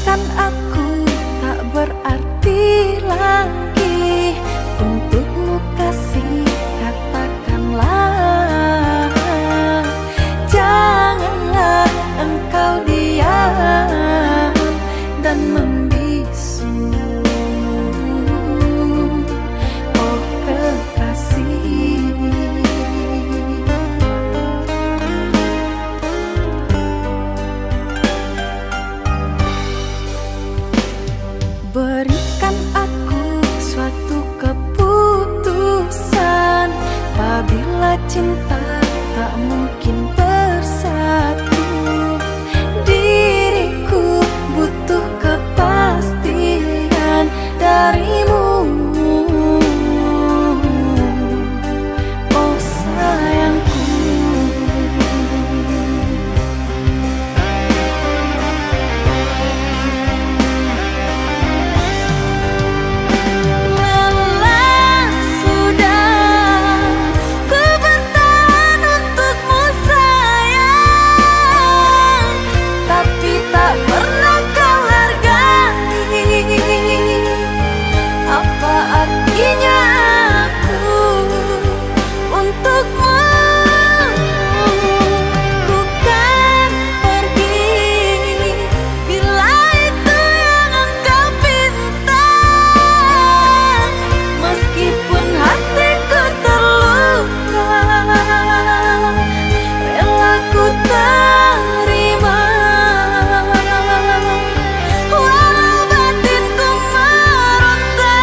Berikan aku tak berarti lagi, untukmu kasih katakanlah. Janganlah engkau diam dan membisu, oh kekasih. Berikan aku suatu keputusan, apabila cinta tak mungkin bersatu. Diriku butuh kepastian darimu, oh sayangku. Lelah sudah ku bertahan untukmu sayang, tapi tak pernah kau hargai. Apa artinya aku untukmu? Ku kan pergi bila itu yang engkau pinta, meskipun hatiku terluka, rela ku terima, walau batinku meronta.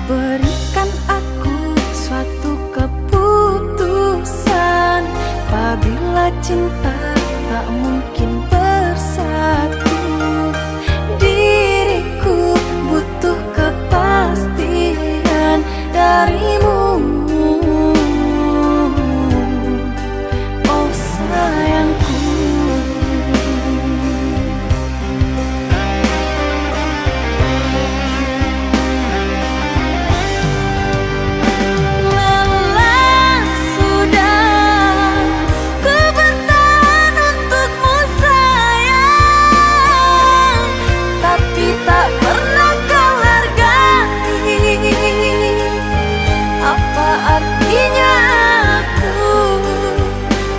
Berikan aku suatu keputusan, apabila cinta tak mungkin bersatu. Diriku butuh kepastian darimu, oh sayangku. Lelah sudah ku bertahan untukmu sayang, tapi tak pernah kau hargai. Apa artinya aku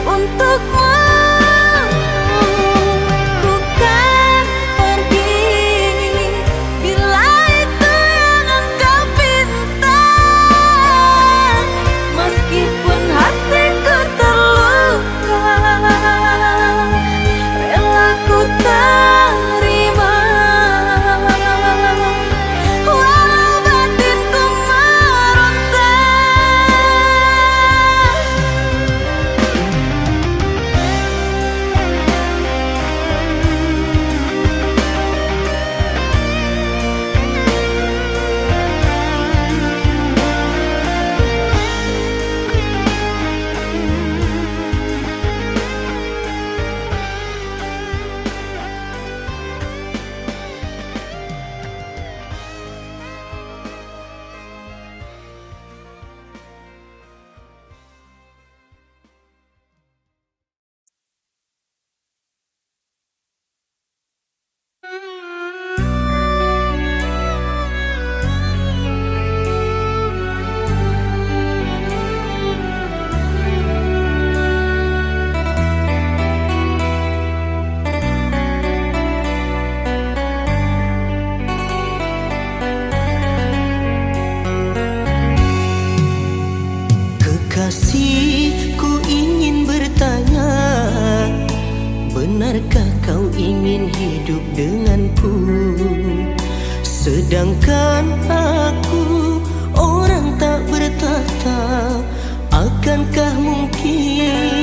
untukmu? Ku kan pergi bila itu yang engkau pinta, meskipun hatiku terluka, rela ku terima, walau batinku meronta. Kekasihku ingin bertanya, benarkah kau ingin hidup denganku? Sedangkan aku orang tak bertata, akankah mungkin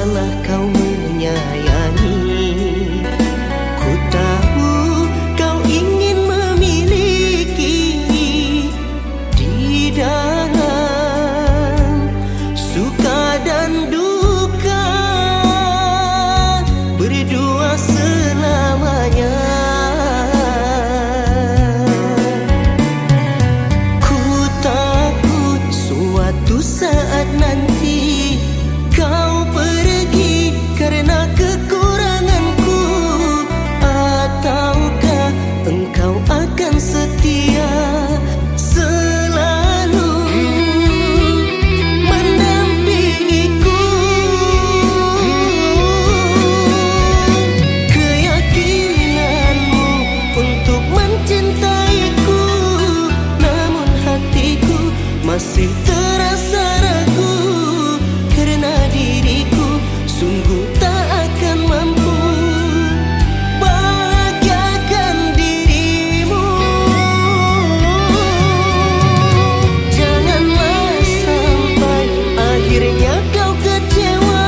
salah kau menyayangi. Ku tahu kau ingin memiliki di dalam suka dan duka, berdua selamanya. Ku takut suatu saat nanti kau pergi karena kekuranganku, ataukah engkau akan setia selalu mendampingiku. Keyakinanmu untuk mencintaiku, namun hatiku masih terasa ragu karena diriku sungguh tak akan mampu bahagiakan dirimu. Janganlah sampai akhirnya kau kecewa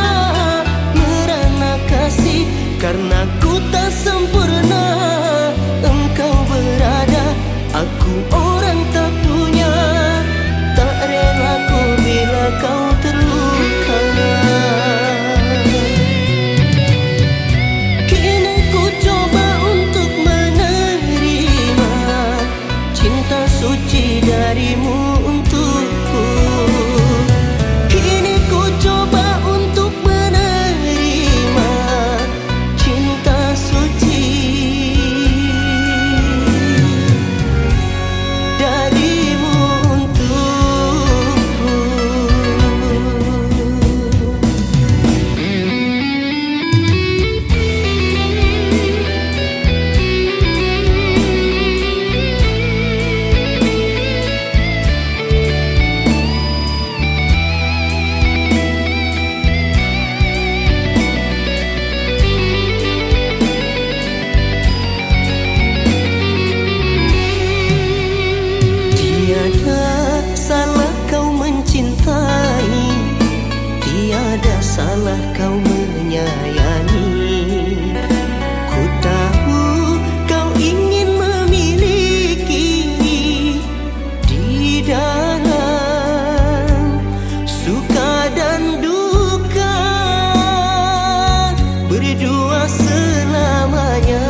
merana kasih karena ku tak sempurna. Engkau berada, aku orang tak punya. Tak rela ku bila kau terluka. Kini ku coba untuk menerima cinta suci darimu untukku. Kini ku coba untuk menerima cinta suci darimu untukku. Tiada salah kau mencintai, tiada salah kau menyayangi. Ku tahu kau ingin memiliki di dalam suka dan duka, berdua selamanya.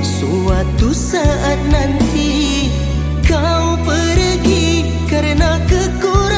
Suatu saat nanti kau pergi karena kekurangan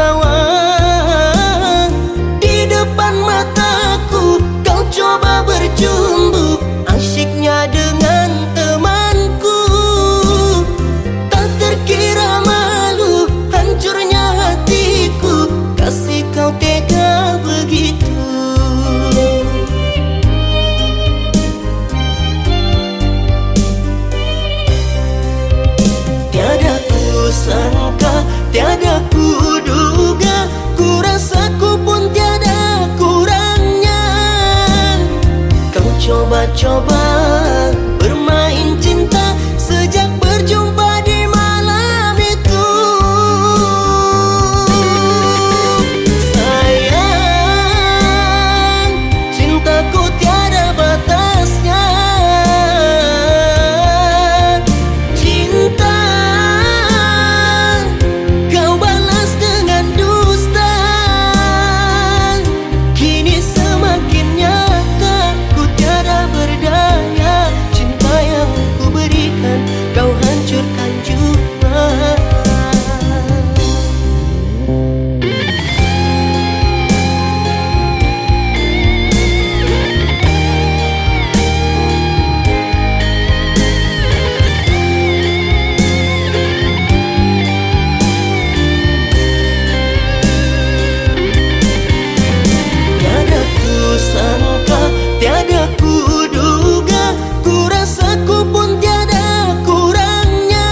tertawa. Di depan mataku kau coba bercumbu, asyiknya dengan temanku. Tak terkira malu, hancurnya hatiku, kasih kau tega begitu. Tiada ku sangka, tiada ku duga, ku rasa ku pun tiada kurangnya. Kau coba-coba bermain cinta sejak berjumpa di malam itu. Sayang, cintaku tiada batasnya. Cinta kau balas dengan dusta. Kini semakin nyata ku tiada berdaya. Cinta yang ku berikan kau hancurkan juga. Tiada ku sangka, tiada ku duga, ku rasa ku pun tiada kurangnya.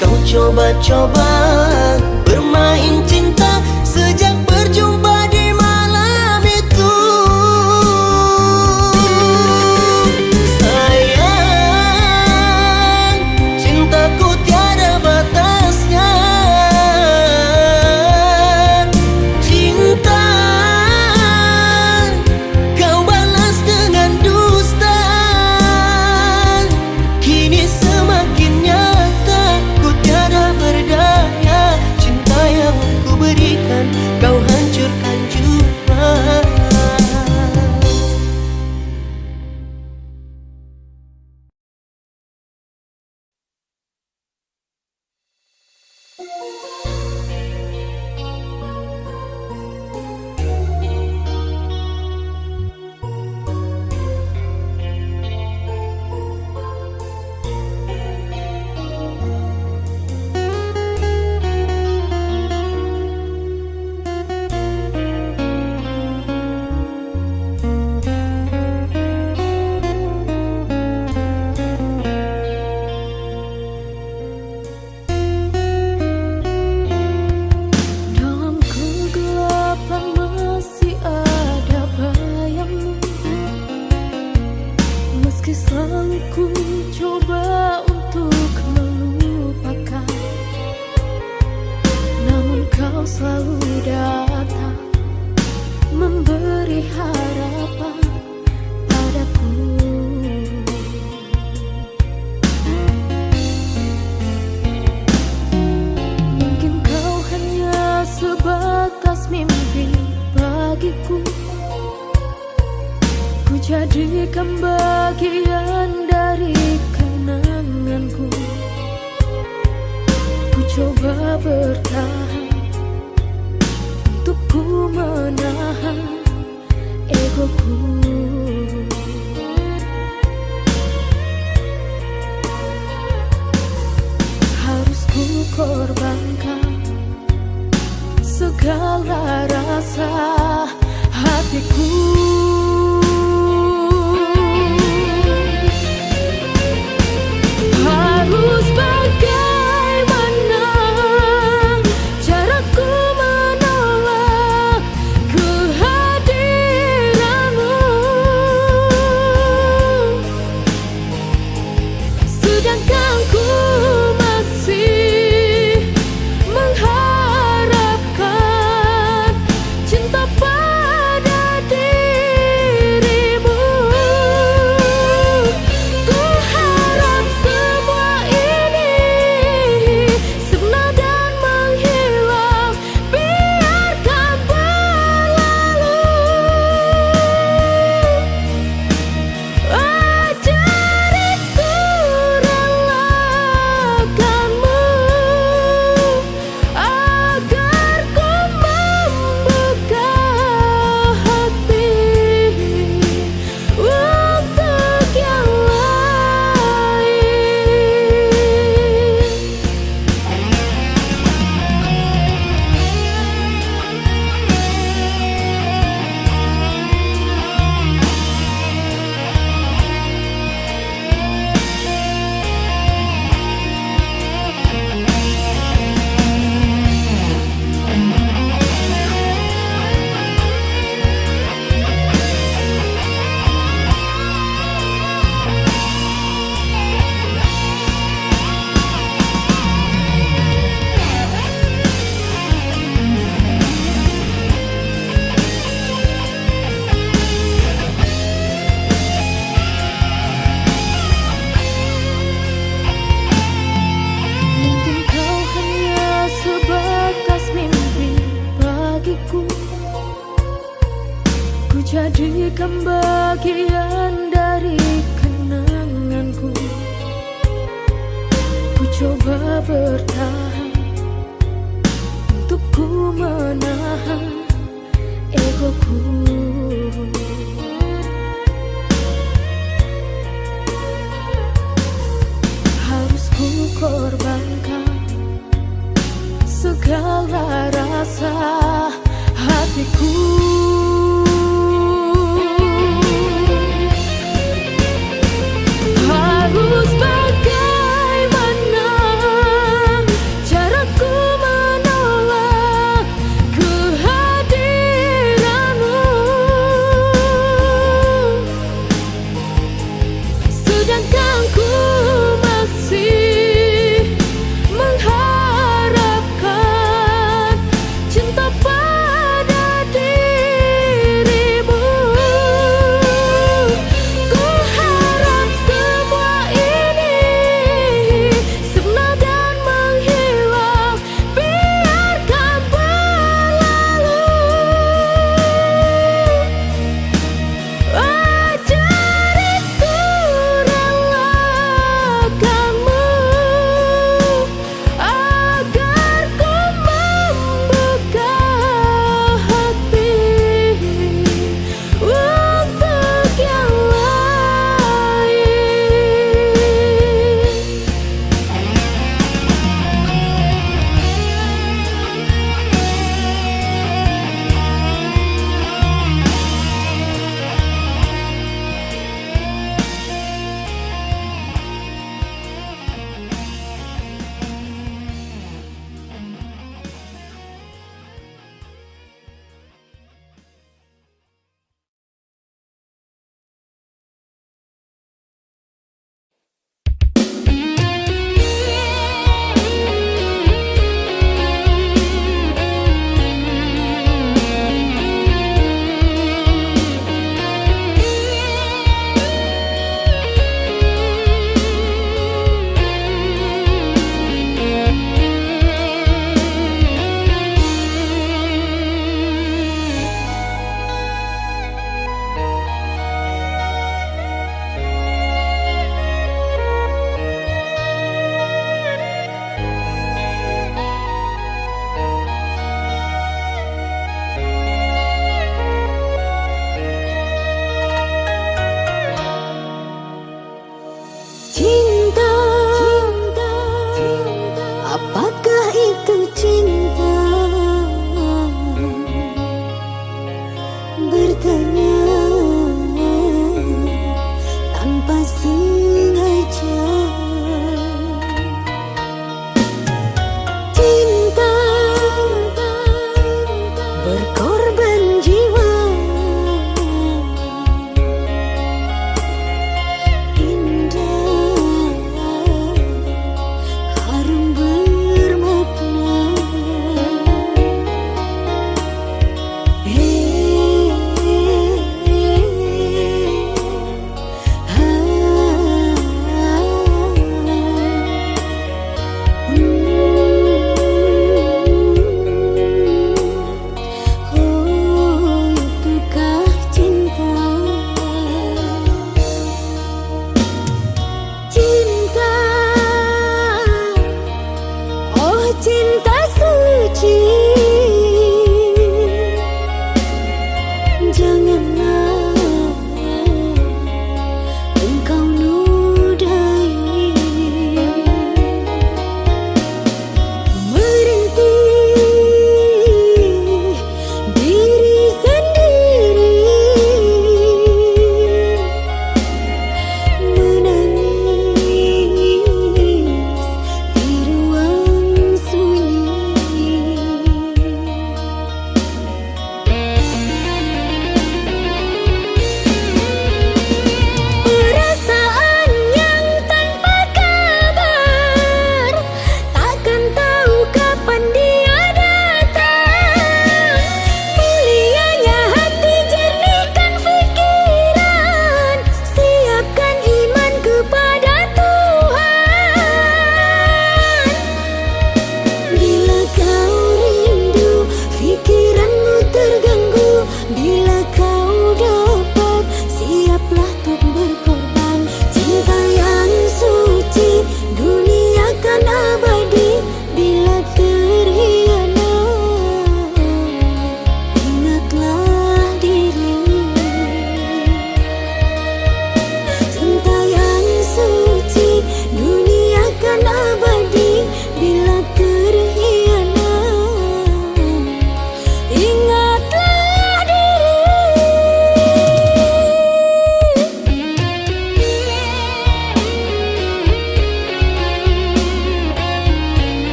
Kau coba-coba bermain cinta sejak berjumpa di malam itu. Sayang, cintaku tiada batasnya. Cinta kau balas dengan dusta. Kini semakin nyata ku tiada berdaya. Cinta yang ku berikan kau hancurkan juga. Dalam kegelapan masih ada bayangmu. Meski selalu ku coba untuk melupakan, namun kau selalu datang memberi harapan padaku. Mungkin kau hanya sebatas mimpi bagiku. Ku jadikan bagian dari kenanganku. Ku coba bertahan untuk ku menahan egoku. Harus ku korbankan segala rasa hatiku. Harus bagaimana caraku menolak kehadiranmu, sedangkan ku masih mengharapkan cinta pada dirimu. bukan bagian dari kenanganku. Ku coba bertahan untuk ku menahan egoku. Harus ku korbankan segala rasa hatiku. Harus bagaimana caraku menolak kehadiranmu, sedangkan ku masih mengharapkan cinta pada dirimu. Ku harap semua ini sirna dan menghilang, biarkan berlalu. Ajariku relakanmu agar ku membuka hati untuk yang lain. Cinta, apakah itu cinta? Bertanya tanpa sengaja. Cinta, berkorban jiwa. Harum bermakna. Oh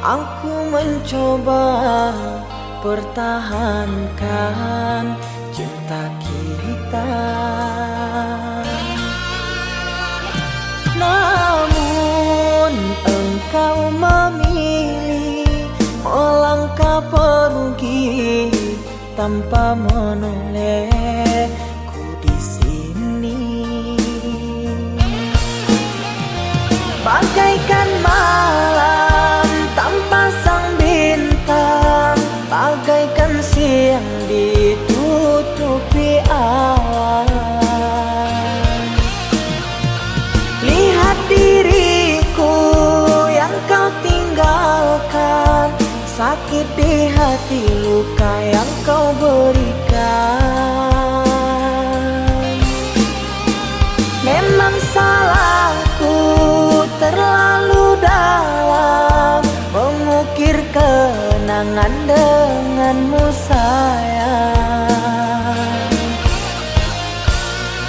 Aku mencoba pertahankan cinta kita, namun engkau memilih melangkah pergi tanpa menolehku di sini. Bagaikan malam tanpa sang bintang, bagaikan siang ditutupi awan. Lihat diriku yang kau tinggalkan, sakit di hati, luka yang kau berikan. Memang salahku terlalu dalam mengukir kenangan denganmu sayang.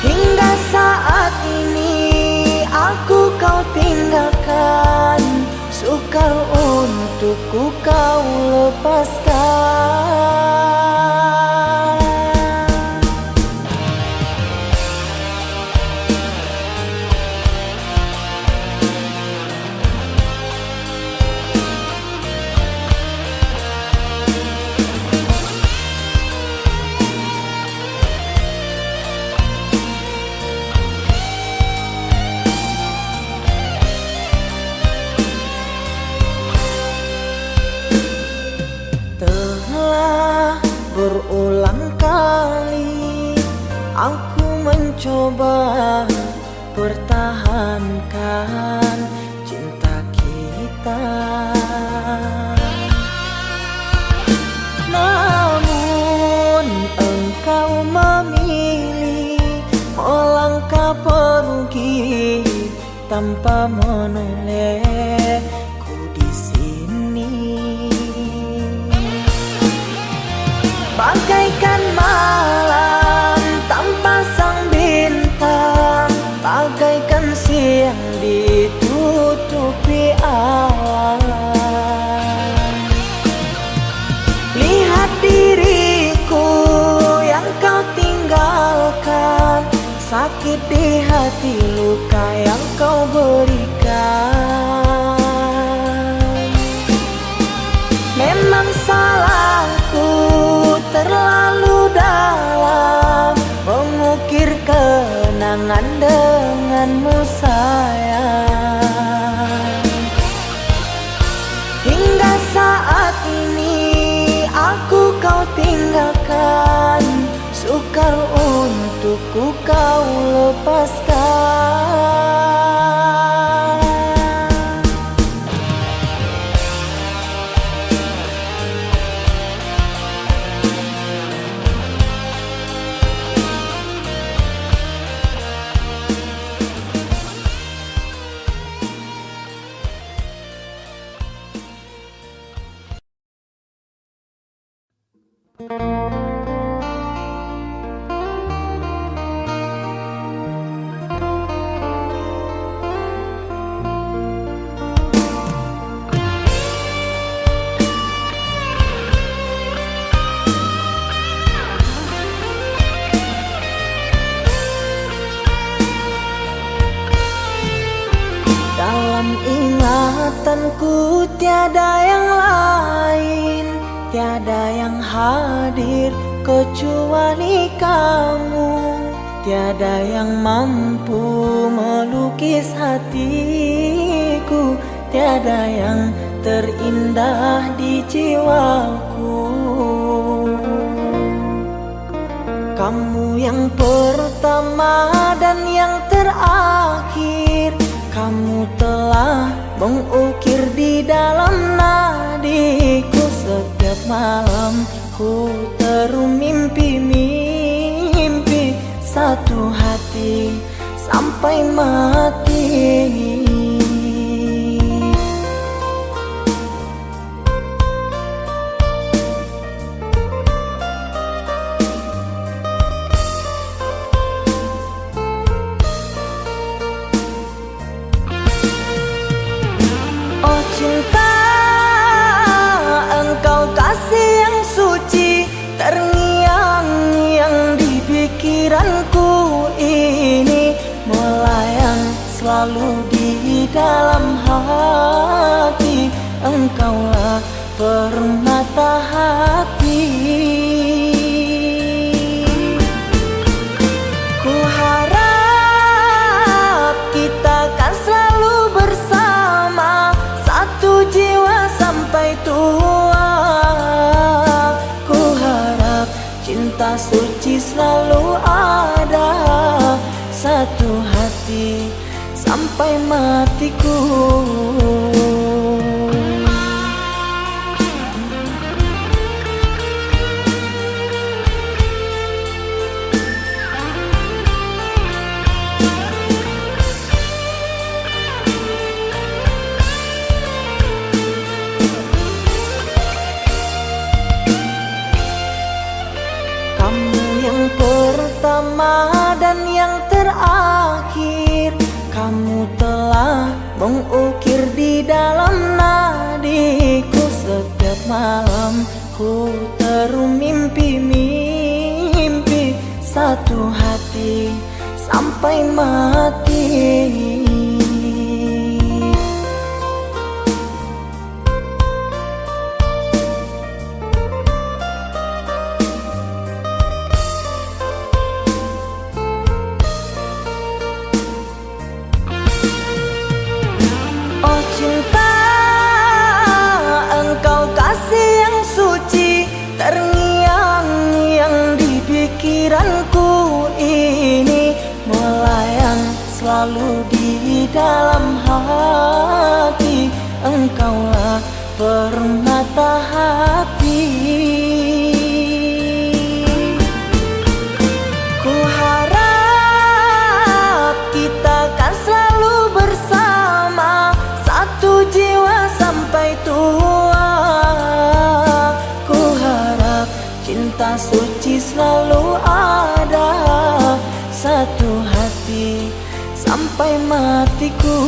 Hingga saat ini aku kau tinggalkan, sukar untukku kau lepaskan. Telah berulang kali aku mencoba pertahankan cinta kita, namun engkau memilih melangkah pergi tanpa menolehku di sini. Bagaikan malam tanpa sang bintang, bagaikan siang ditutupi awan. Lihat diriku yang kau tinggalkan, sakit di hati, luka yang kau berikan. Memang salahku terlalu dalam mengukir kenangan denganmu sayang. Hingga saat ini aku kau tinggalkan, sukar untukku kau lepaskan. Dalam ingatanku tiada yang lain, tiada yang hadir kecuali kamu. Tiada yang mampu melukis hatiku, tiada yang terindah di jiwaku. Kamu yang pertama dan yang terakhir, kamu telah mengukir di dalam nadiku. Setiap malam ku termimpi-mimpi satu hati sampai mati. Oh cinta selalu di dalam hati. Engkaulah permata hati. Ku harap kita kan selalu bersama, satu jiwa sampai tua. Ku harap cinta suci selalu ada, satu hati sampai matiku. Kamu yang pertama dan yang terakhir, kamu telah mengukir di dalam nadiku. Setiap malam ku termimpi-mimpi, satu hati sampai mati. Oh cinta, engkau kasih yang suci, terngiang-ngiang di pikiranku ini, melayang selalu di dalam hati. Engkaulah permata hati. Ku harap kita kan selalu bersama, satu jiwa sampai tua. Ku harap cinta suci selalu ada, satu hati sampai matiku.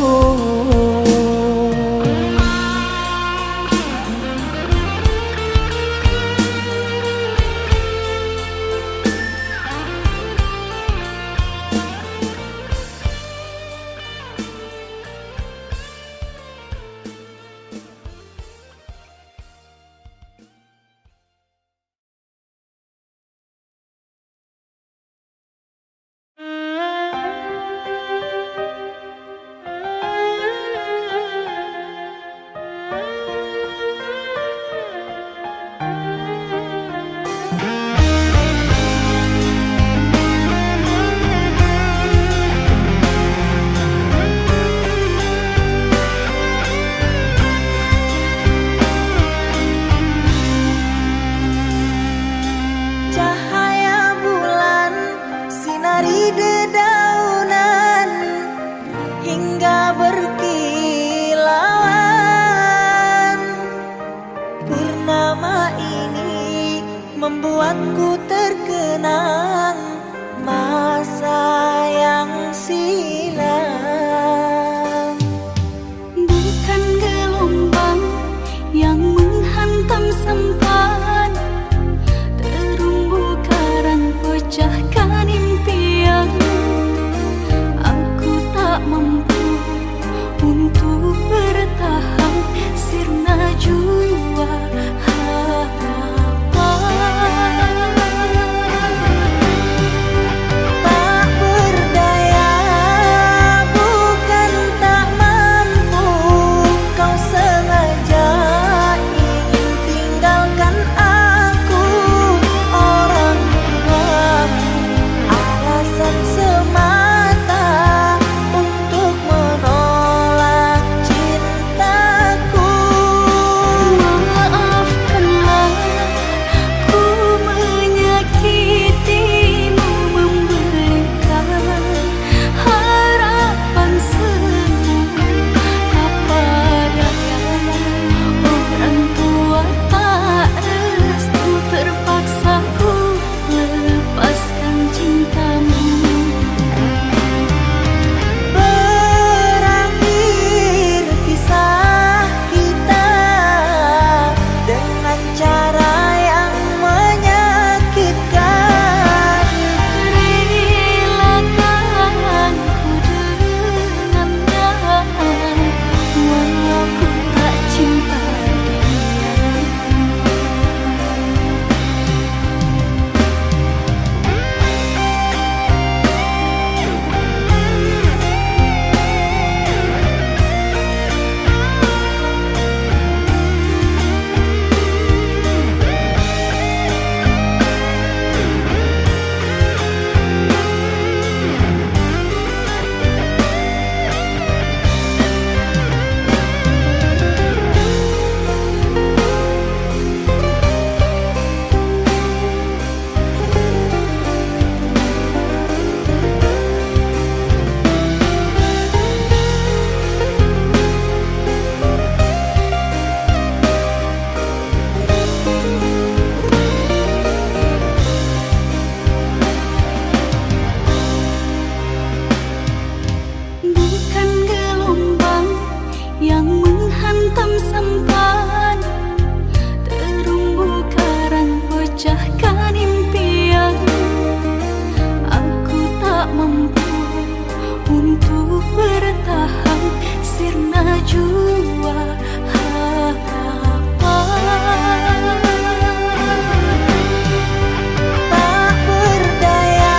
Cahaya bulan sinari dedaunan hingga berkilauan. Purnama ini membuatku terkenang masa yang silam. Bukan gelombang yang menghantam sampan, terumbu karang pecahkan impian. Aku tak mampu untuk bertahan, sirna jua harapan. santam sampan, terumbu karang pecahkan impian. Aku tak mampu untuk bertahan, sirna jua harapan. Tak berdaya,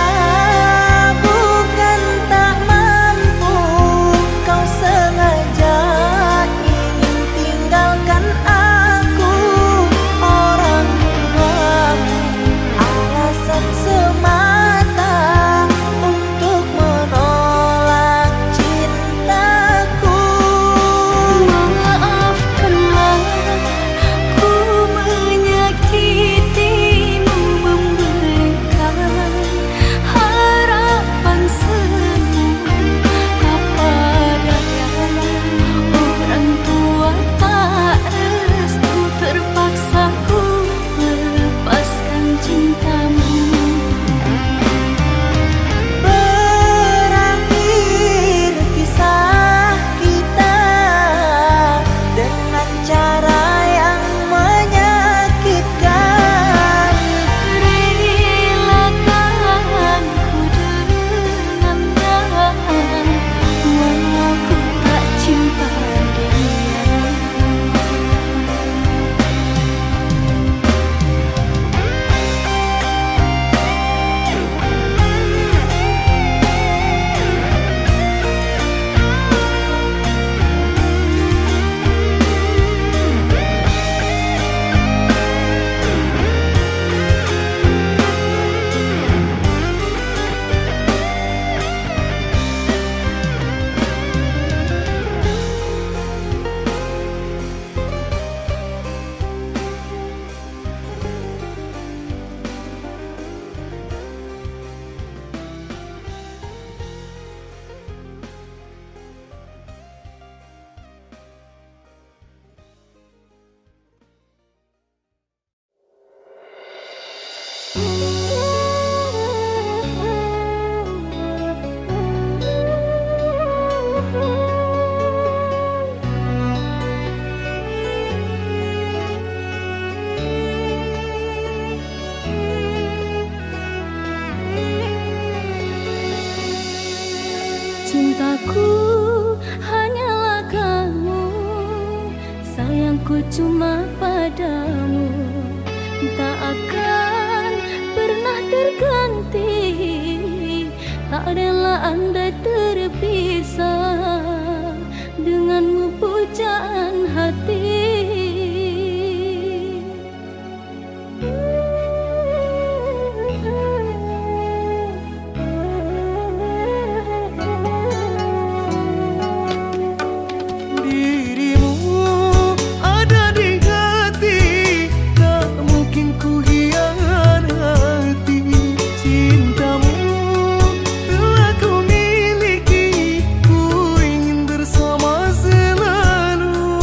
bukan tak mampu. Kau sengaja ingin tinggalkan aku. Orang tuamu alasan semata untuk menolak cintaku. Maafkanlah, ku menyakitimu, memberikan harapan semu. Apa daya, orang tua tak restu, terpaksa ku melepaskan cintamu. Berakhir kisah kita dengan cara yang menyakitkan. Relakan ku dengannya, walau ku tak cinta dia. Cintaku hanyalah kamu, sayangku cuma padamu. Tak akan pernah terganti, tak rela andai terpisah denganmu pujaan hati. Dirimu ada di hati, tak mungkin ku hianati. Cintamu telah ku miliki, ku ingin bersama selalu.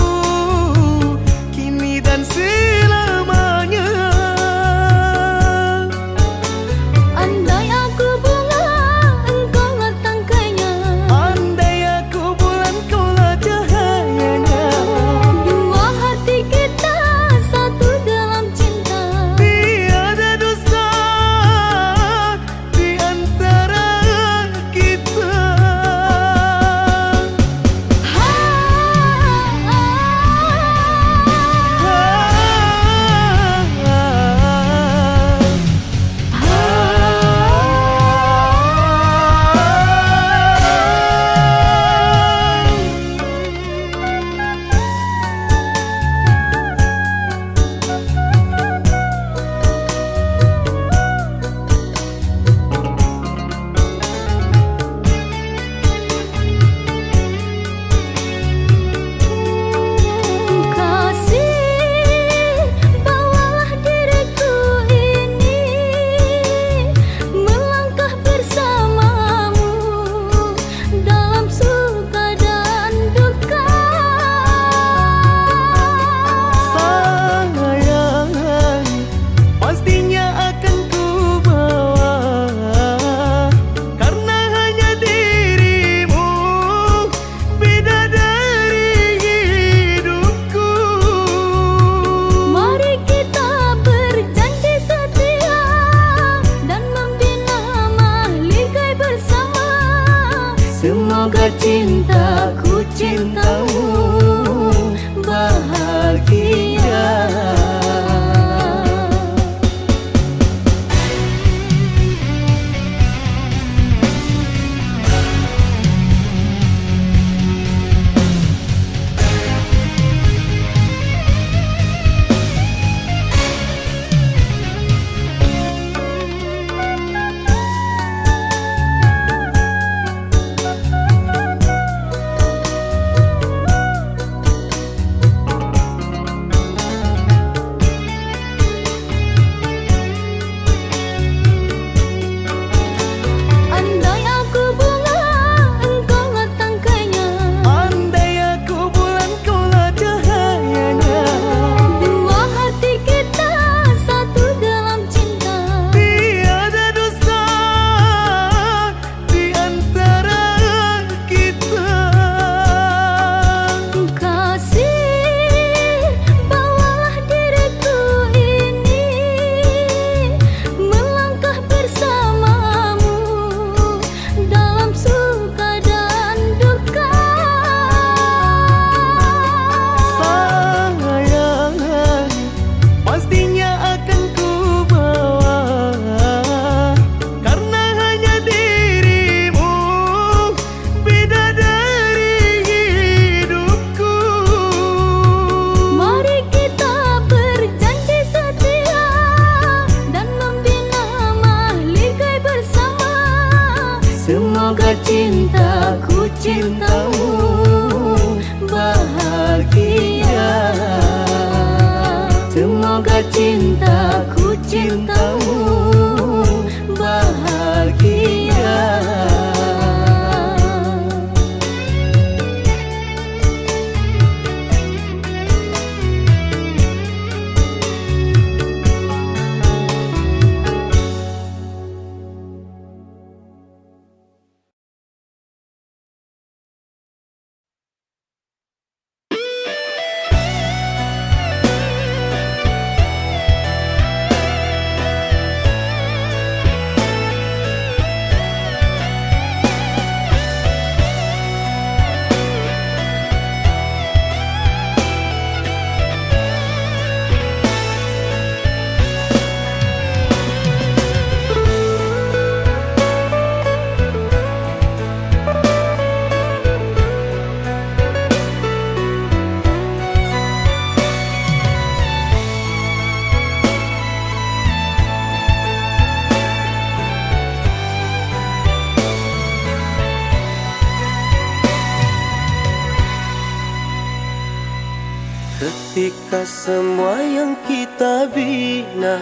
Ketika semua yang kita bina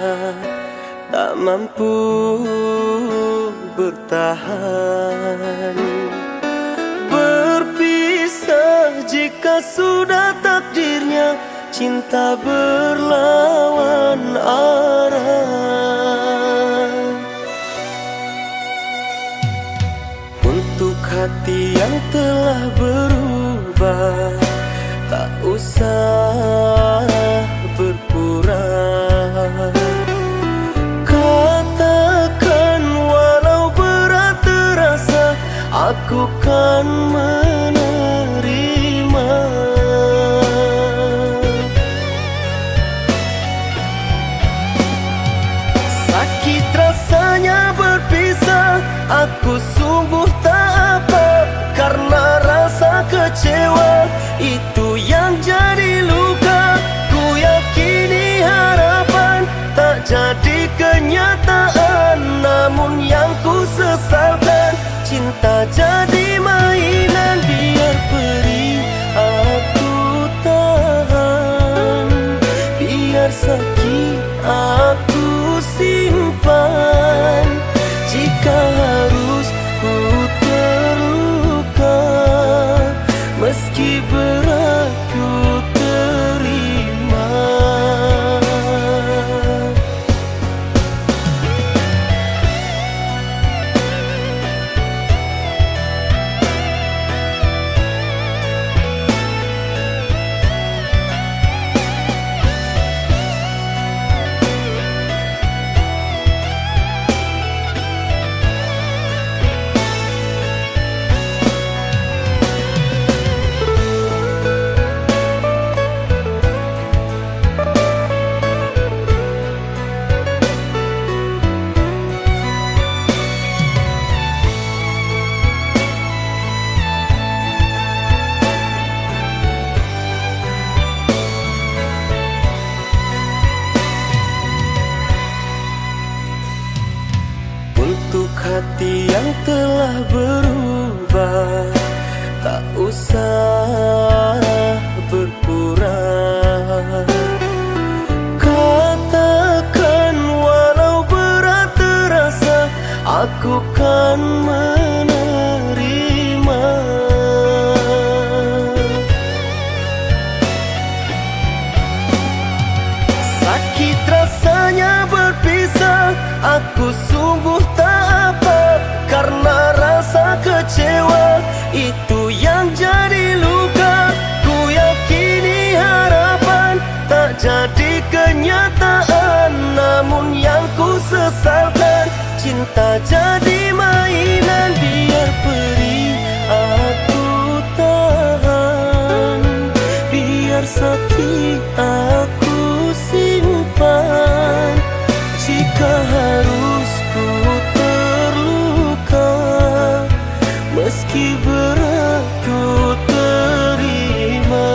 tak mampu bertahan, berpisah jika sudah takdirnya, cinta berlawan arah. Untuk hati yang telah berubah, tak usah berpura. Katakan walau berat terasa, aku kan menerima. Sakit rasanya berpisah, aku sungguh tak apa, karena rasa kecewa itu yang jadi luka. Ku yakini harapan tak jadi kenyataan, namun yang ku sesalkan cinta jadi mainan. Biar perih aku tahan, biar sakit aku simpan. Jika harus ku terluka, meski berat ku terima. Untuk hati yang telah berubah, tak usah berpura. Katakan walau berat terasa, aku kan menerima. Sakit rasanya berpisah, aku sungguh tak apa, karena rasa kecewa itu yang jadi luka. Ku yakini harapan tak jadi kenyataan, namun yang ku sesalkan cinta jadi mainan. Biar perih aku tahan, biar sakit aku simpan. Jika harus ku terluka, meski berat ku terima.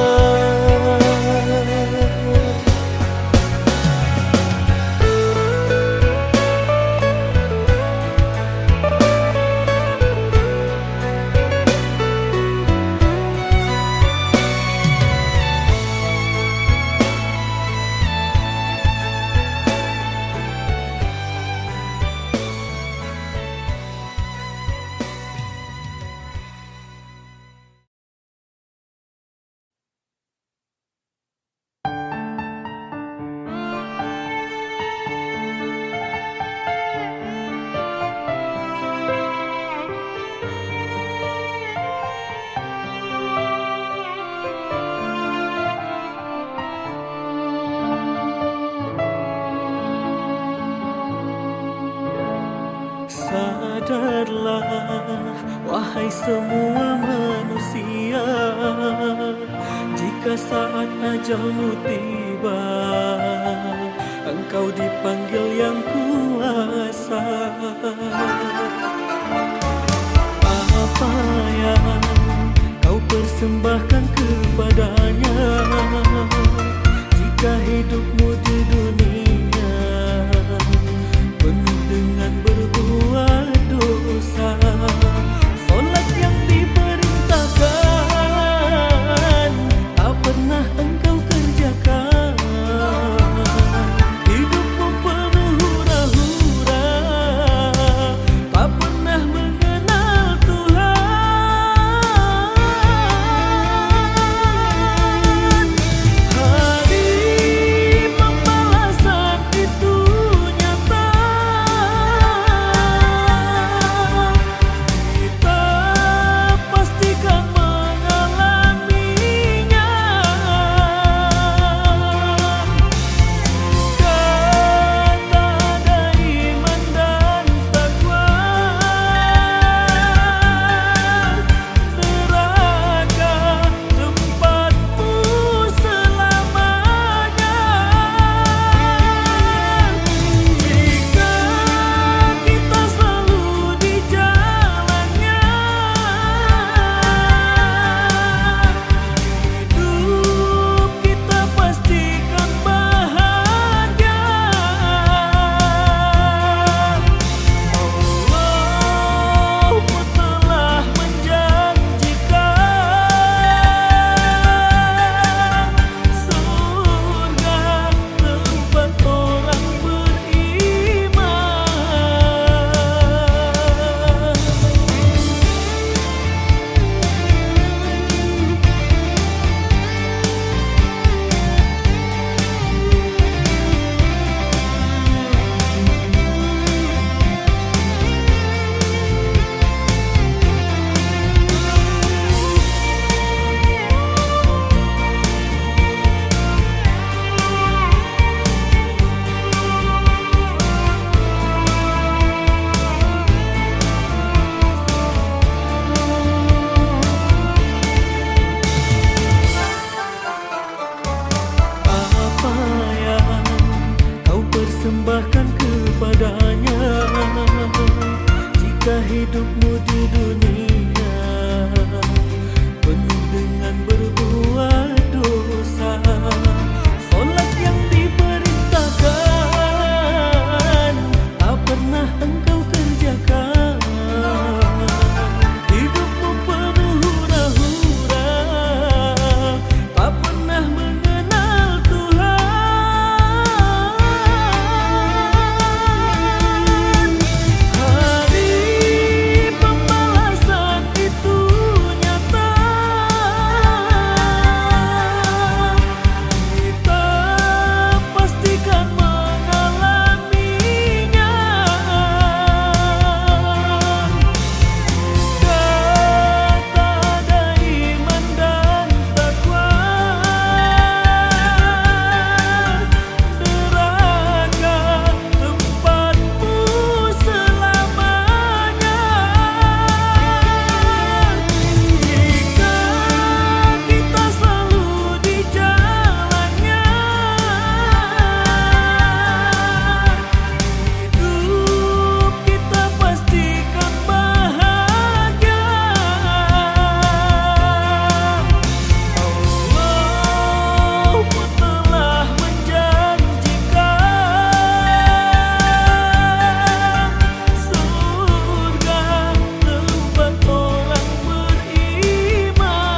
Sadarlah, wahai semua manusia, jika saat ajalmu tiba, engkau dipanggil yang kuasa. Apa yang kau persembahkan kepadanya, jika hidupmu di dunia penuh dengan berbuat dosa? Solat yang diperintahkan tak pernah engkau kerjakan. hidupmu di dunia penuh dengan berbuat dosa. Solat yang diperintahkan tak pernah engkau kerjakan. Hidupmu penuh hura-hura, tak pernah mengenal Tuhan. Hari pembalasan itu nyata, kita pastikan mengalaminya. Kata ada iman dan takwa, neraka tempatmu selamanya. Jika kita selalu di jalannya, hidup kita pastikan bahagia. Allah pun telah menjanjikan surga tempat orang beriman.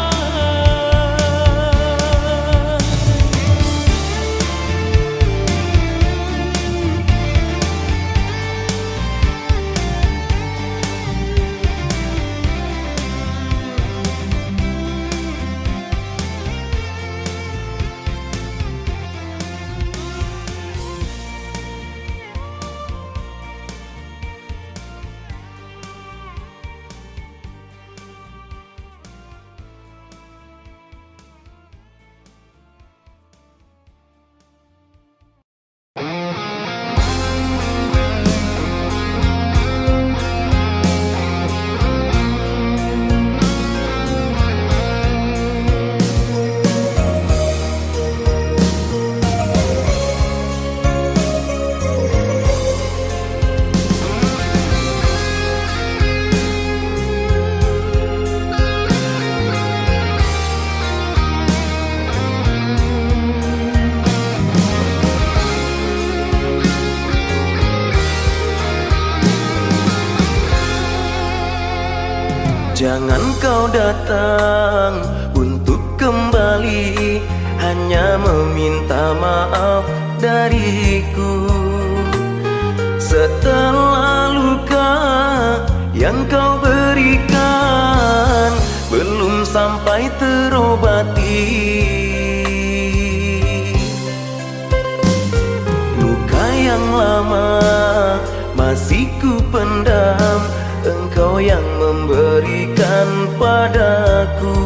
Jangan kau datang untuk kembali hanya meminta maaf dariku. Setelah luka yang kau berikan belum sampai terobati, luka yang lama masih ku pendam, engkau yang memberikan padaku.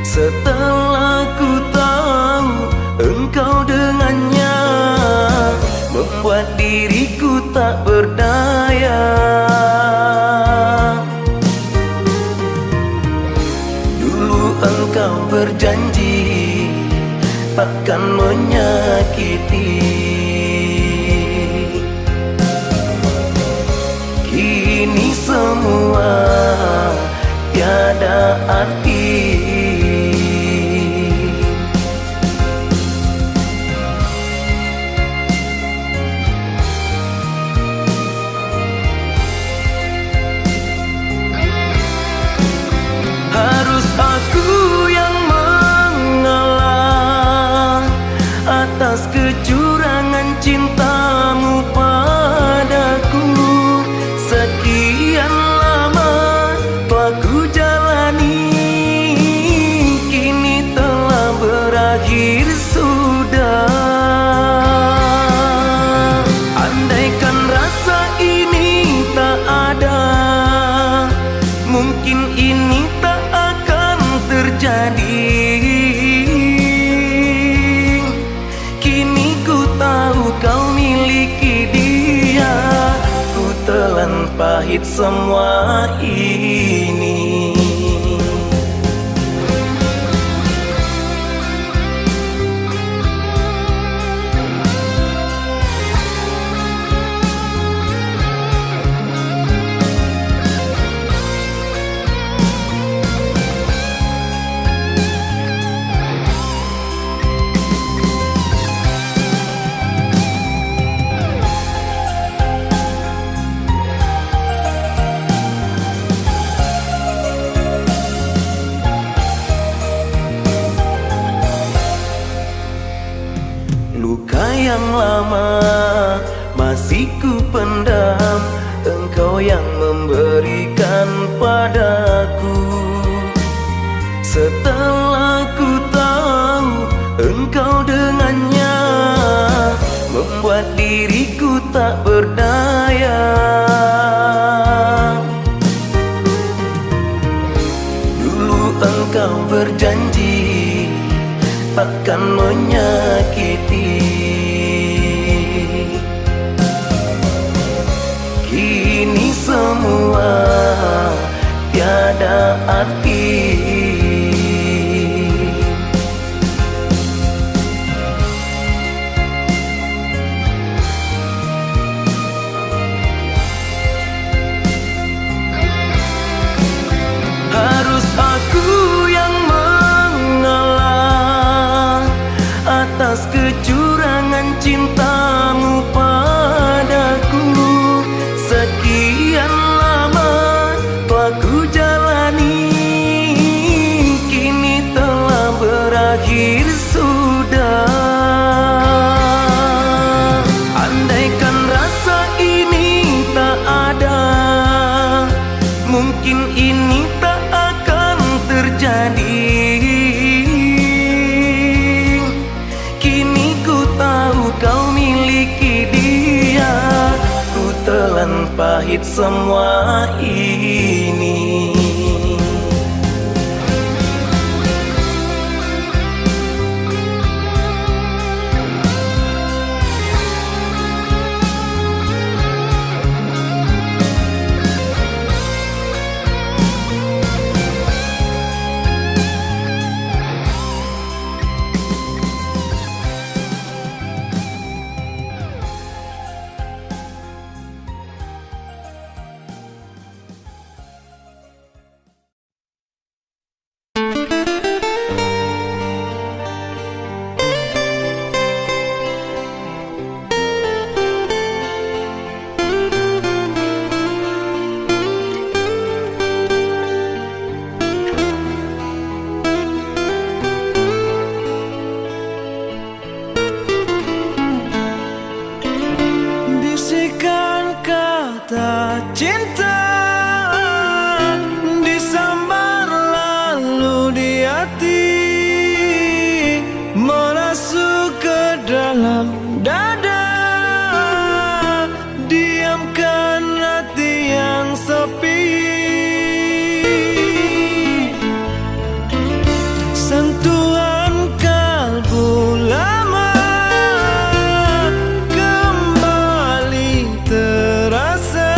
Setelah ku tahu engkau dengannya, membuat diriku tak berdaya. Dulu engkau berjanji takkan menyakiti, kini semua tiada arti. Harus aku yang mengalah atas kecurangan cintamu padaku. Sekian lama telah ku jalani, kini telah berakhir sudah. Andaikan rasa ini tak ada, mungkin ini tak akan terjadi. Kini ku tahu kau miliki dia, ku telan pahit semua ini. yang lama masih ku pendam, engkau yang memberikan padaku. Setelah ku tahu engkau dengannya, membuat diriku tak berdaya. Dulu engkau berjanji takkan menyakiti, kini semua tiada arti. Harus aku yang mengalah atas kecurangan cintamu padaku. Sekian lama telah ku jalani, kini telah berakhir sudah. Andaikan rasa ini tak ada, mungkin ini tak akan terjadi. Kini ku tahu kau miliki dia, ku telan pahit semua ini. Bisikan kata cinta disambar lalu di hati, merasuk ke dalam dada, diamkan hati yang sepi. Sentuhan kalbu lama kembali terasa,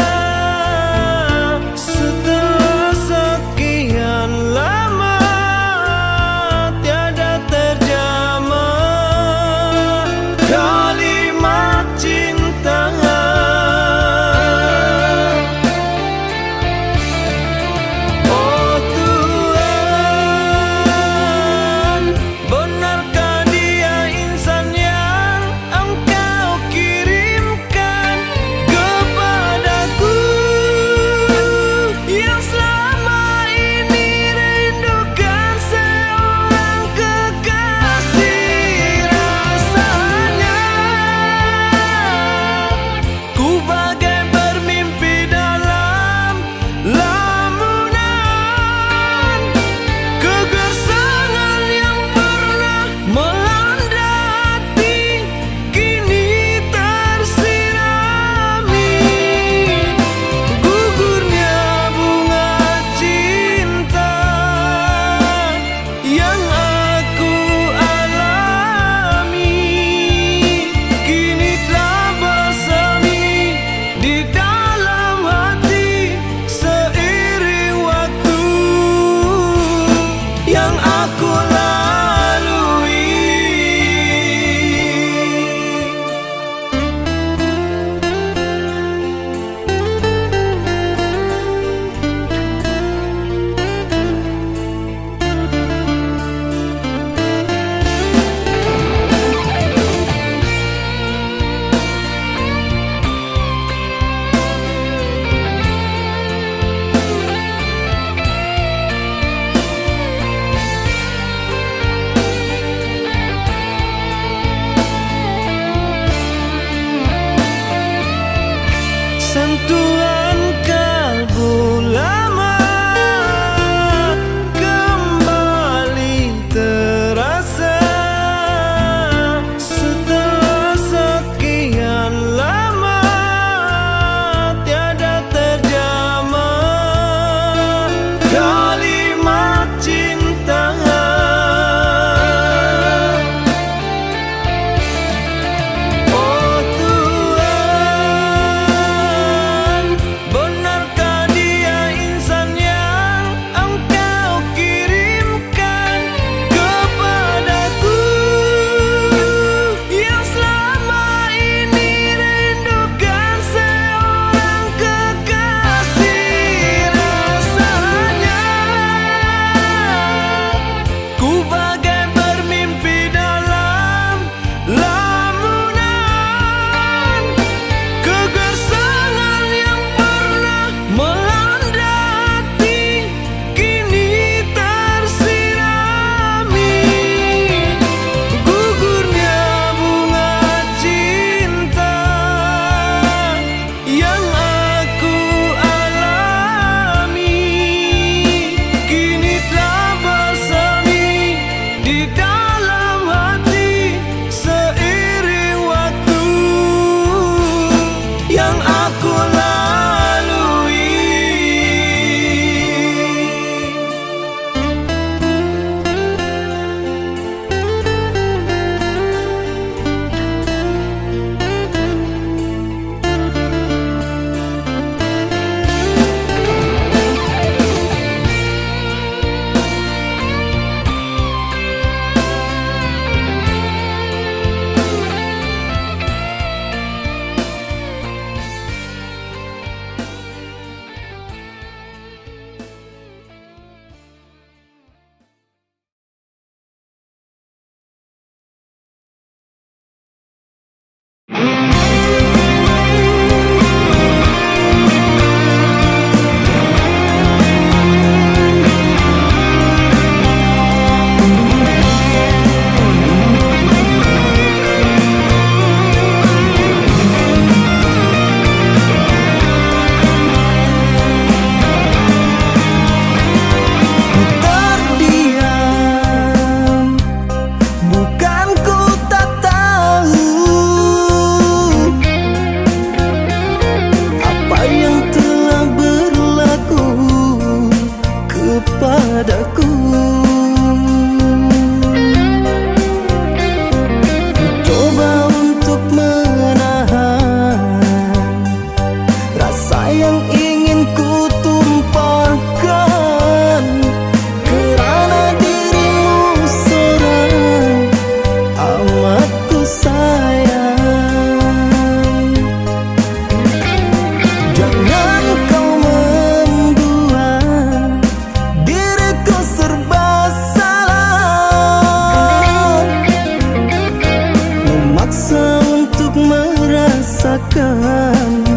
rasakan,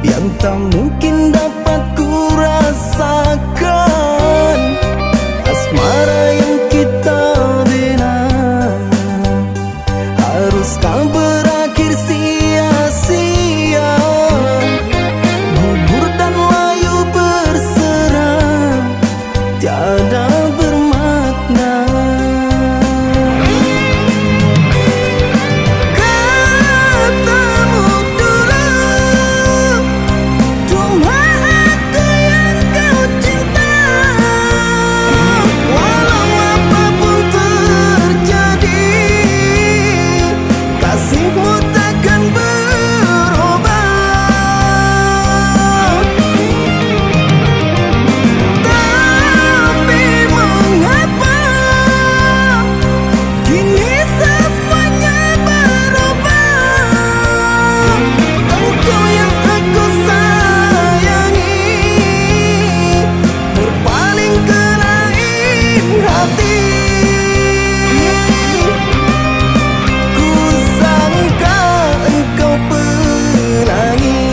yang tak mungkin dapat ku rasakan. Asmara yang kita bina haruskah berakhir sia-sia? Gugur dan layu berserah, tiada bermakna. Katamu dulu, cuma aku yang kau cinta. Walau apapun terjadi, kasihmu takkan berubah. Tapi mengapa kini semuanya berubah? Engkau yang aku sayangi berpaling ke lain hati. Ku sangka engkau pelangi,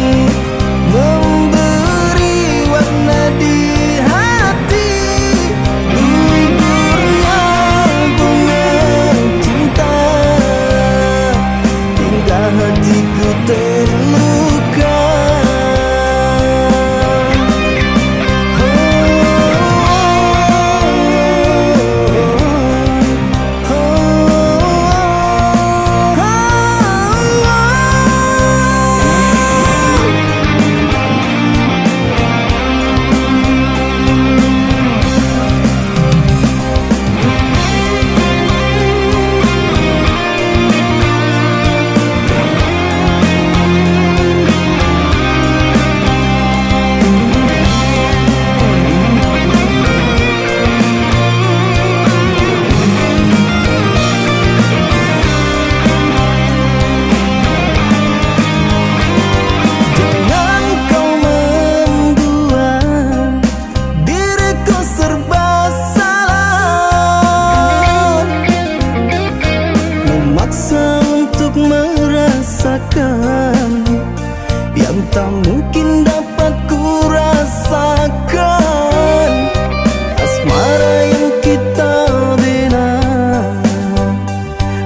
memberi warna di hati. Gugurnya bunga cinta hingga hatiku terluka. Jangan kau membuat diriku serba salah, memaksa untuk merasakan yang tak mungkin dapat ku rasakan. Asmara yang kita bina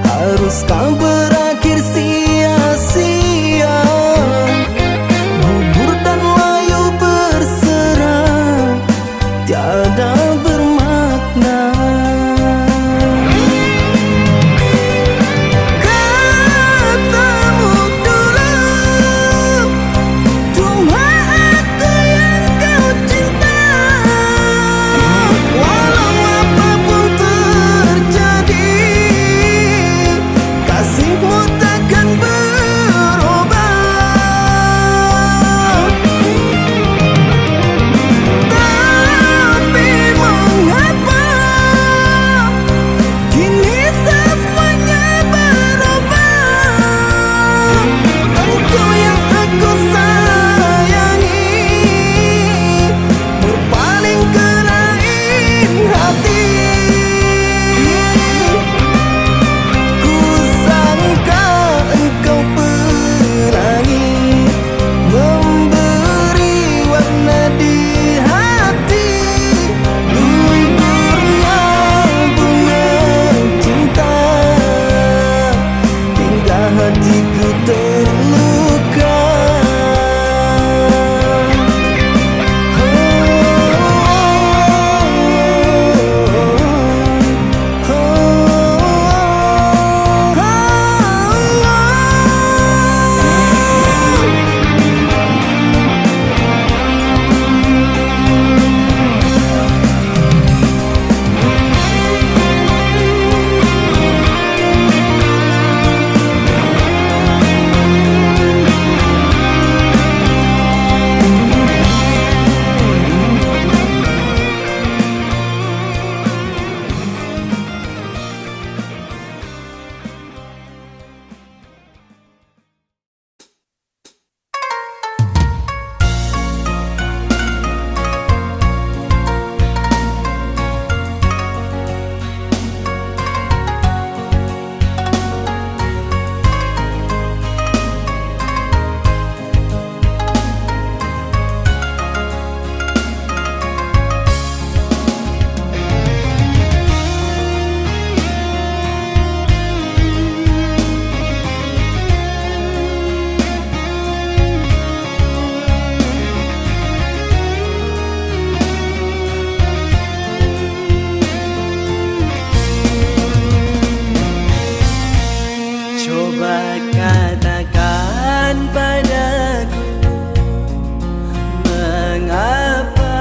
haruskah berakhir sia-sia? Gugur dan layu berserah, tiada bermakna. Katamu dulu, cuma aku yang kau cinta. Walau apapun terjadi, kasihmu takkan berubah. Tapi mengapa kini semuanya berubah? Engkau yang aku sayangi berpaling ke lain hati. Ku sangka engkau pelangi, memberi warna di hati. Gugurnya bunga cinta hingga hatiku terluka. Coba katakan padaku, mengapa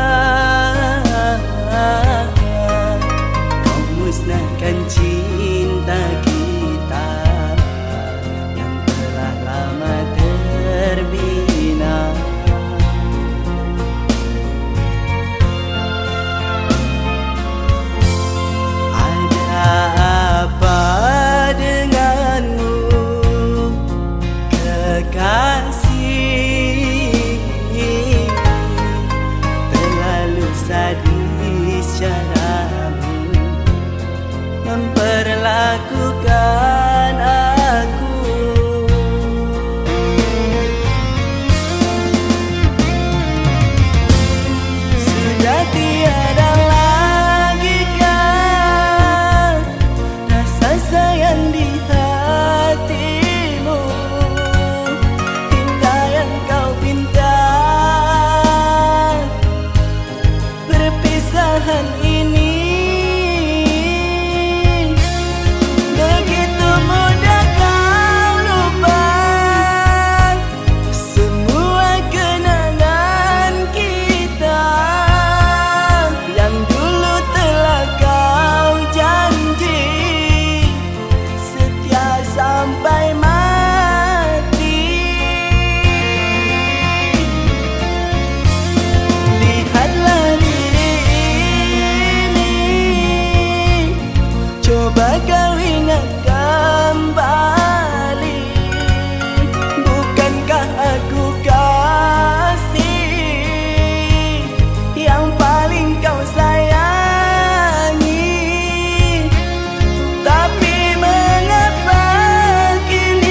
kau musnahkan cinta kita yang telah lama terbina? Ada apa denganmu, kekasih? Terlalu sadis caramu memperlakukan aku. Sudah tiada lagi kan rasa sayang di hatimu, hingga yang kau pinta perpisahan ini. Begitu mudah kau lupa semua kenangan kita yang dulu telah kau janji setia sampai mati. Lihatlah diri ini, coba kau ingat kembali. Bukankah aku kasih yang paling kau sayangi? Tapi mengapa kini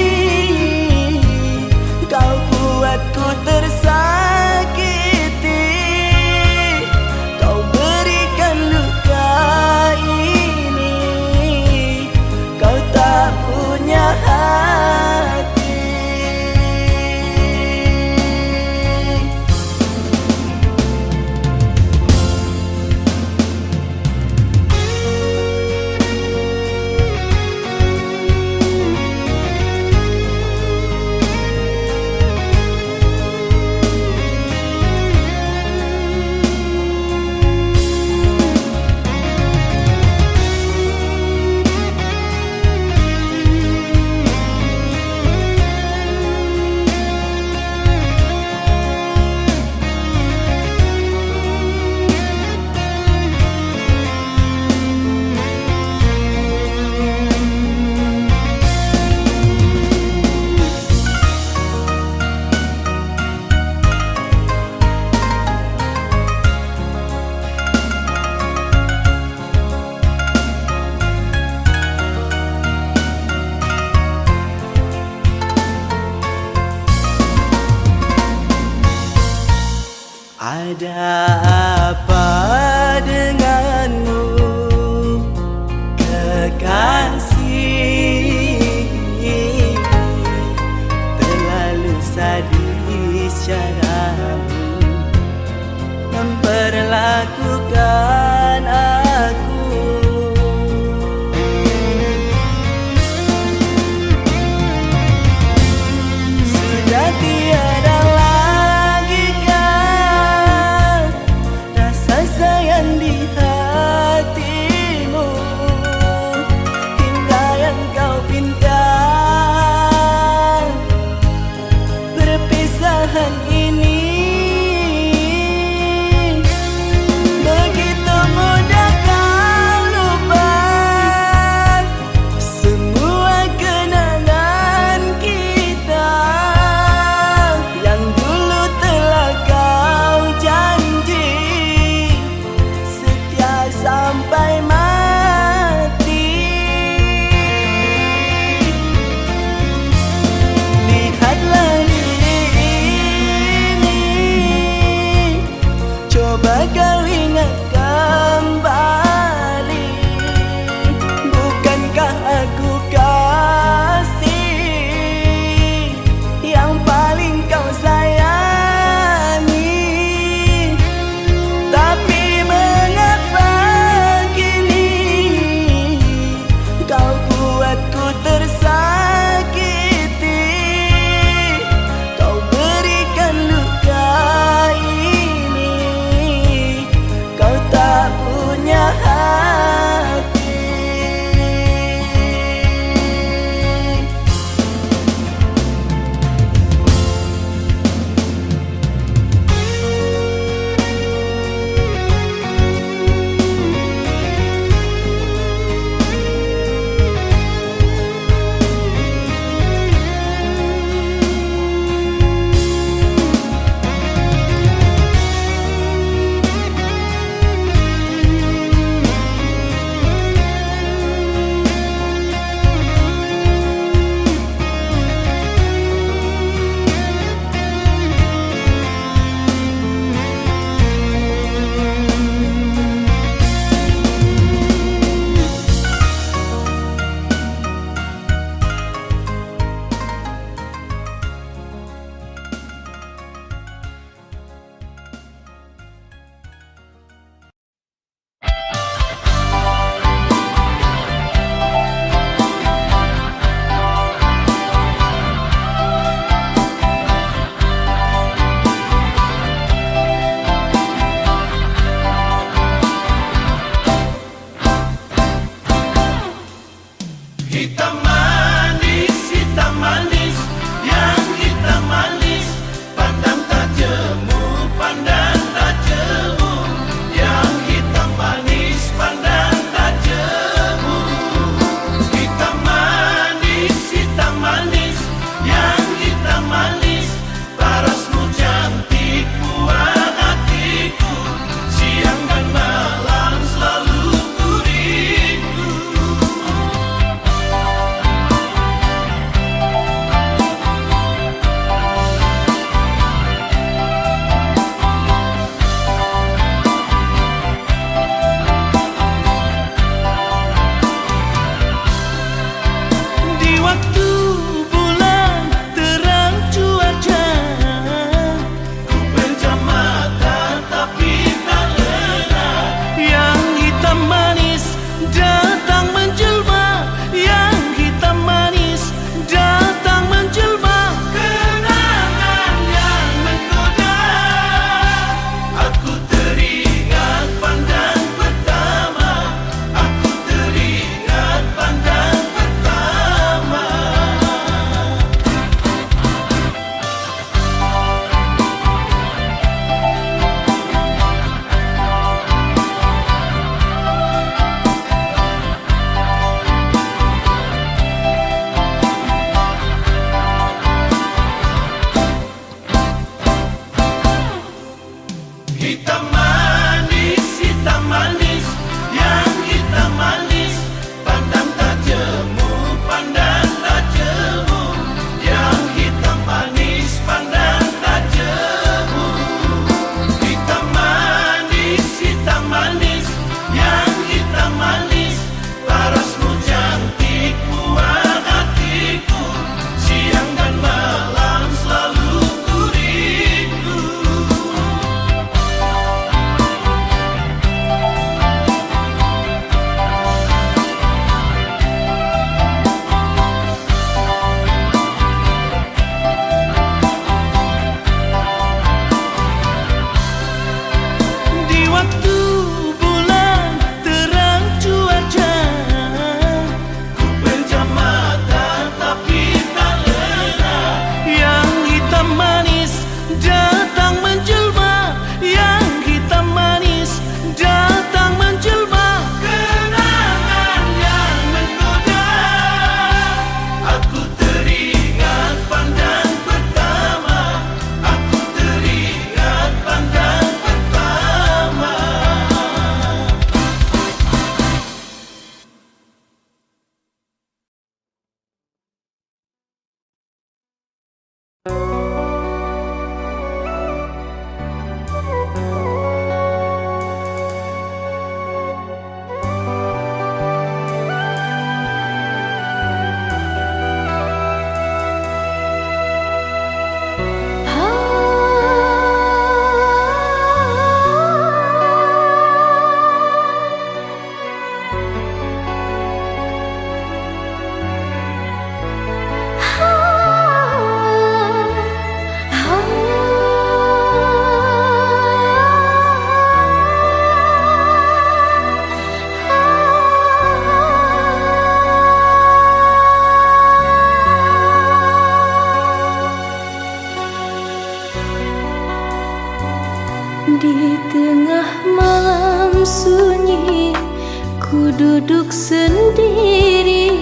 sendiri,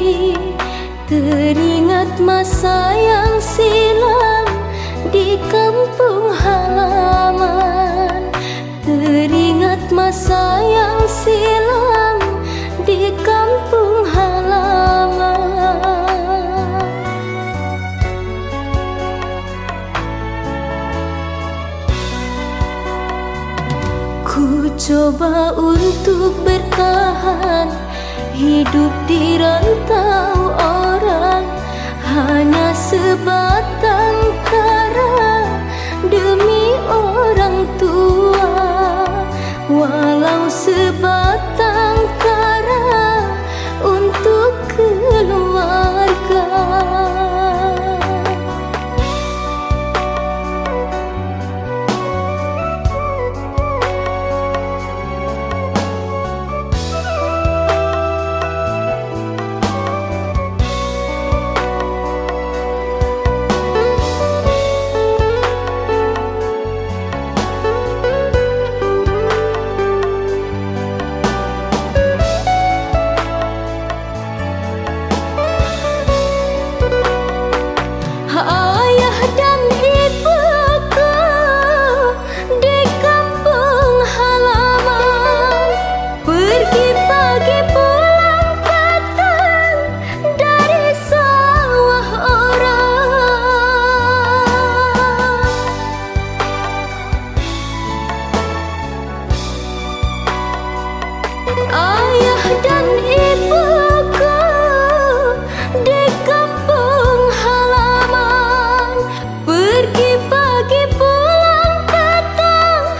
teringat masa yang silam di kampung halaman, teringat masa yang silam di kampung halaman. Ku coba untuk bertahan, hidup di rantau orang, hanya sebatang kara demi orang tua. Walau sebatang kara untuk keluarga. Ayah dan ibuku di kampung halaman, pergi pagi pulang petang dari sawah orang. Ayah dan ibuku di kampung halaman, pergi pagi pulang petang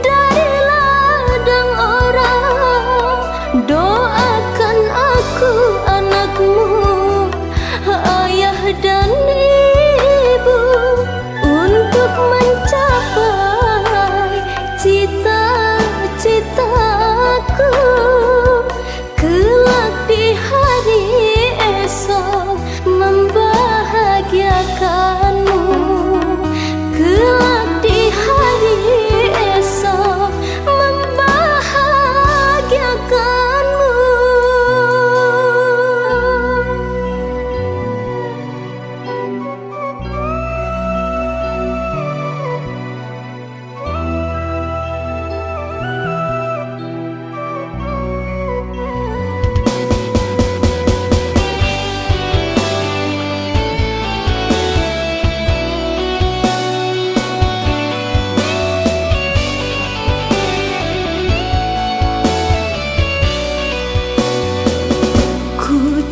dari ladang orang. Doakan aku anakmu, ayah dan ibu, untuk mencapai cita-citaku, kelak di hari esok membahagiakanmu, kelak di hari esok membahagiakanmu.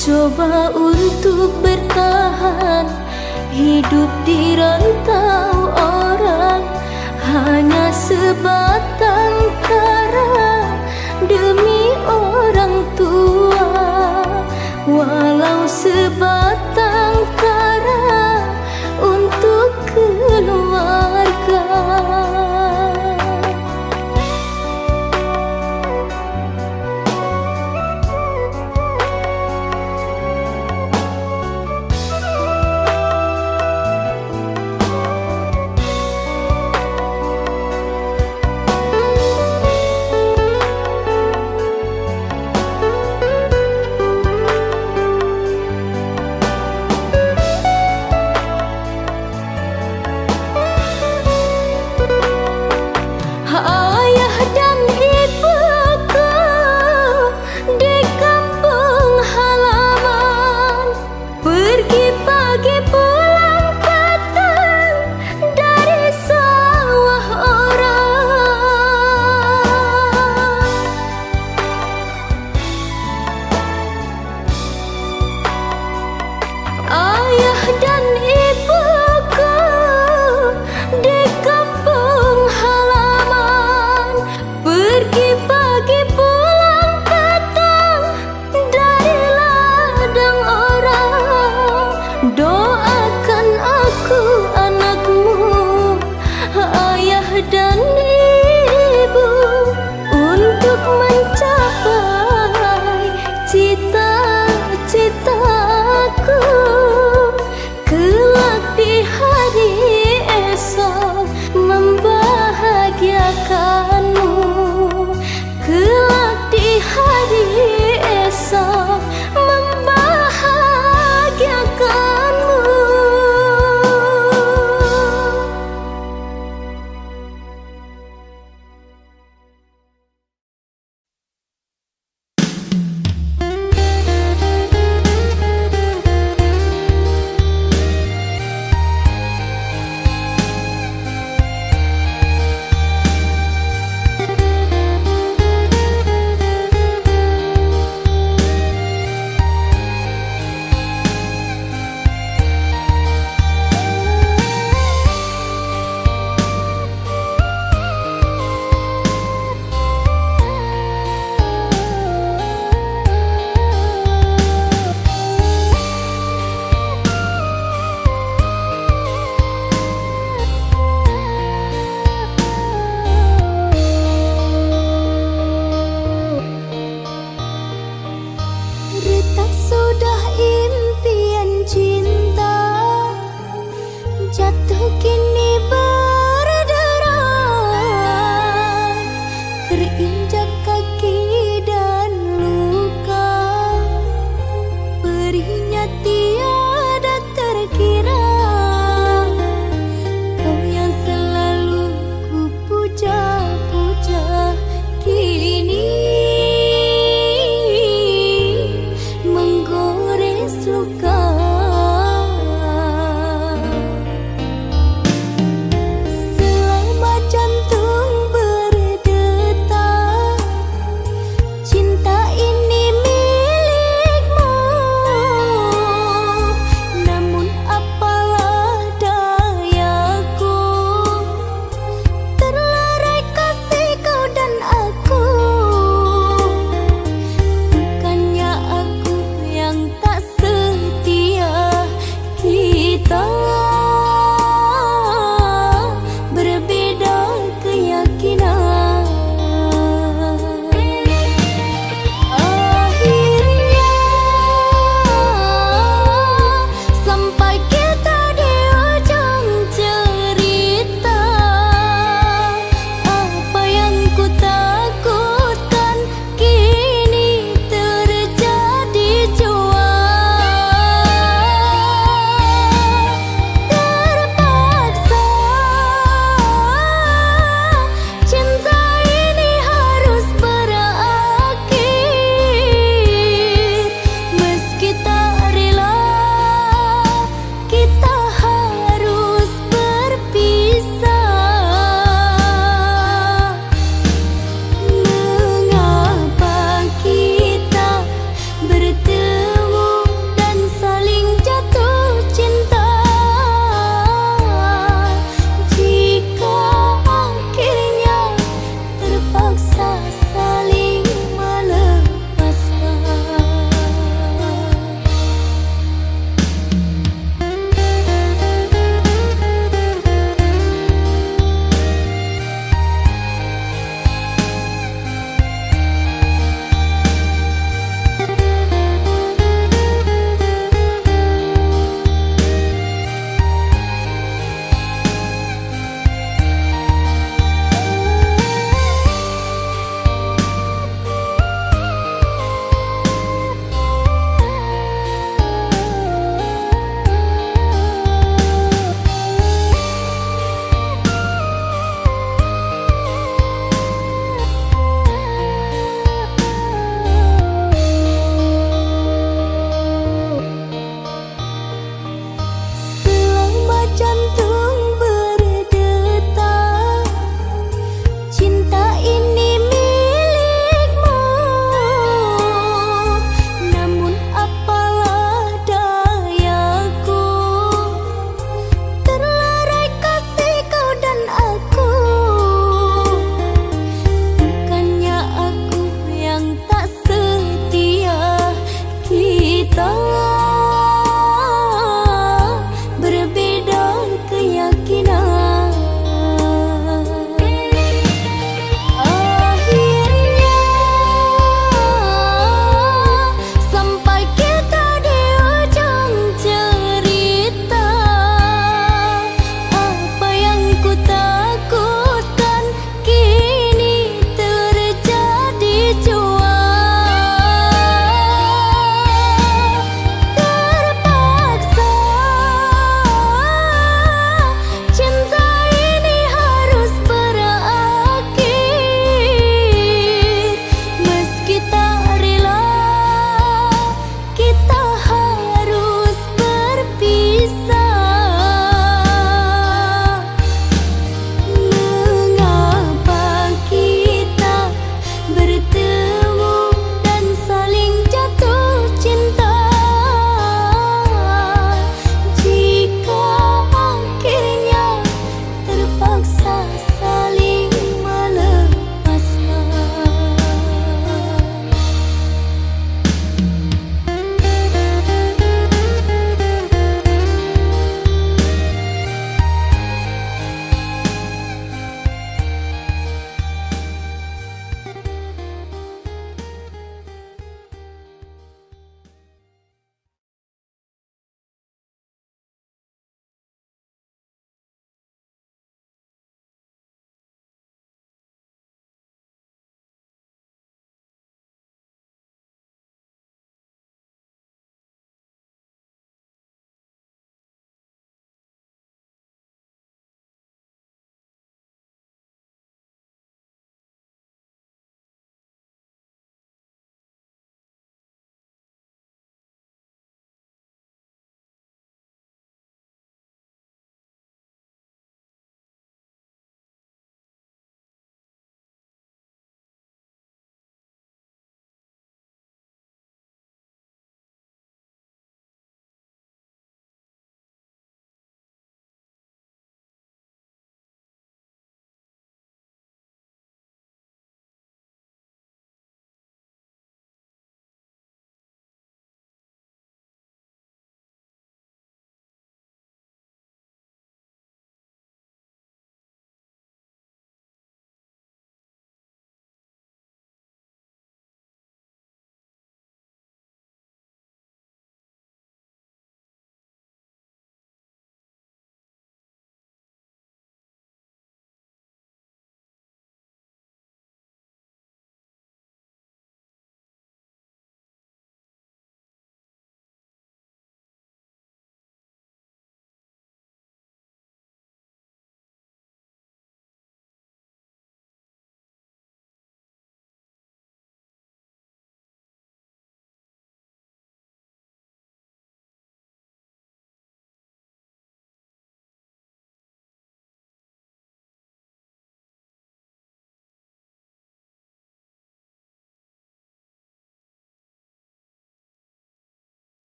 Coba untuk bertahan, hidup di rantau orang, hanya sebatang kara demi orang tua. Walau sebatang